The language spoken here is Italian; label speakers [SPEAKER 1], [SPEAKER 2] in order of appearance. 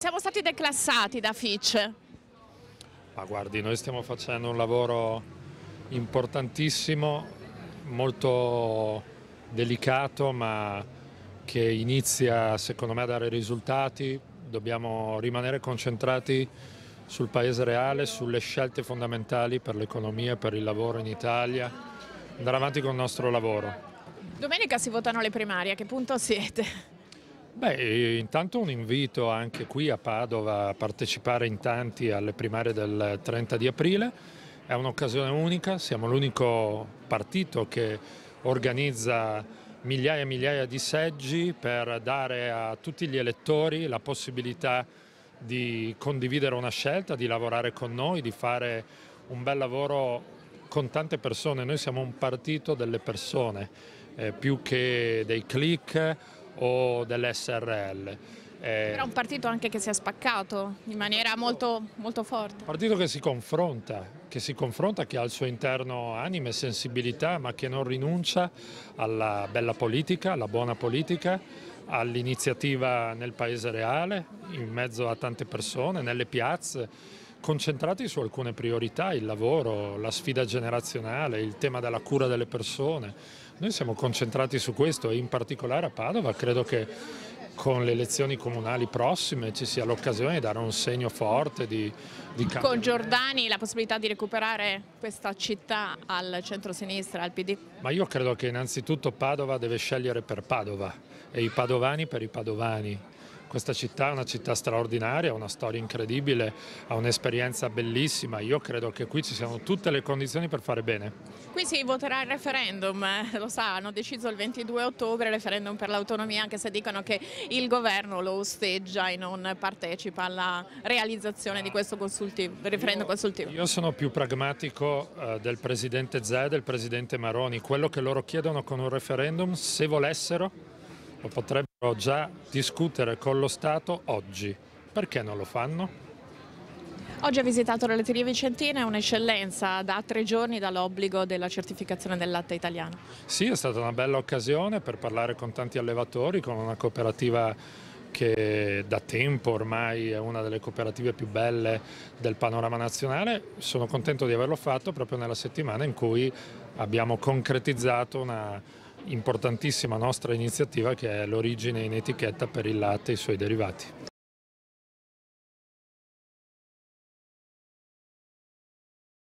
[SPEAKER 1] Siamo stati declassati da Fitch.
[SPEAKER 2] Ma guardi, noi stiamo facendo un lavoro importantissimo, molto delicato, ma che inizia secondo me a dare risultati. Dobbiamo rimanere concentrati sul paese reale, sulle scelte fondamentali per l'economia e per il lavoro in Italia, andare avanti con il nostro lavoro.
[SPEAKER 1] Domenica si votano le primarie, a che punto siete?
[SPEAKER 2] Beh, intanto un invito anche qui a Padova a partecipare in tanti alle primarie del 30 di aprile. È un'occasione unica, siamo l'unico partito che organizza migliaia e migliaia di seggi per dare a tutti gli elettori la possibilità di condividere una scelta, di lavorare con noi, di fare un bel lavoro con tante persone. Noi siamo un partito delle persone, più che dei click o dell'SRL.
[SPEAKER 1] Era un partito anche che si è spaccato in maniera molto forte.
[SPEAKER 2] Un partito che si confronta, che ha al suo interno anime e sensibilità, ma che non rinuncia alla bella politica, alla buona politica, all'iniziativa nel paese reale, in mezzo a tante persone, nelle piazze, concentrati su alcune priorità, il lavoro, la sfida generazionale, il tema della cura delle persone. Noi siamo concentrati su questo e in particolare a Padova credo che con le elezioni comunali prossime ci sia l'occasione di dare un segno forte di cambiamento.
[SPEAKER 1] Con Giordani la possibilità di recuperare questa città al centro-sinistra, al PD?
[SPEAKER 2] Ma io credo che innanzitutto Padova deve scegliere per Padova e i padovani per i padovani. Questa città è una città straordinaria, ha una storia incredibile, ha un'esperienza bellissima. Io credo che qui ci siano tutte le condizioni per fare bene.
[SPEAKER 1] Qui si voterà il referendum, lo sa, hanno deciso il 22 ottobre il referendum per l'autonomia, anche se dicono che il governo lo osteggia e non partecipa alla realizzazione di questo referendum consultivo.
[SPEAKER 2] Io sono più pragmatico del presidente Zè e del presidente Maroni. Quello che loro chiedono con un referendum, se volessero, lo potrebbero già discutere con lo Stato oggi. Perché non lo fanno?
[SPEAKER 1] Oggi ha visitato le Latterie Vicentine, un'eccellenza da 3 giorni dall'obbligo della certificazione del latte italiano.
[SPEAKER 2] Sì, è stata una bella occasione per parlare con tanti allevatori, con una cooperativa che da tempo ormai è una delle cooperative più belle del panorama nazionale. Sono contento di averlo fatto proprio nella settimana in cui abbiamo concretizzato una importantissima nostra iniziativa che è l'origine in etichetta per il latte e i suoi derivati.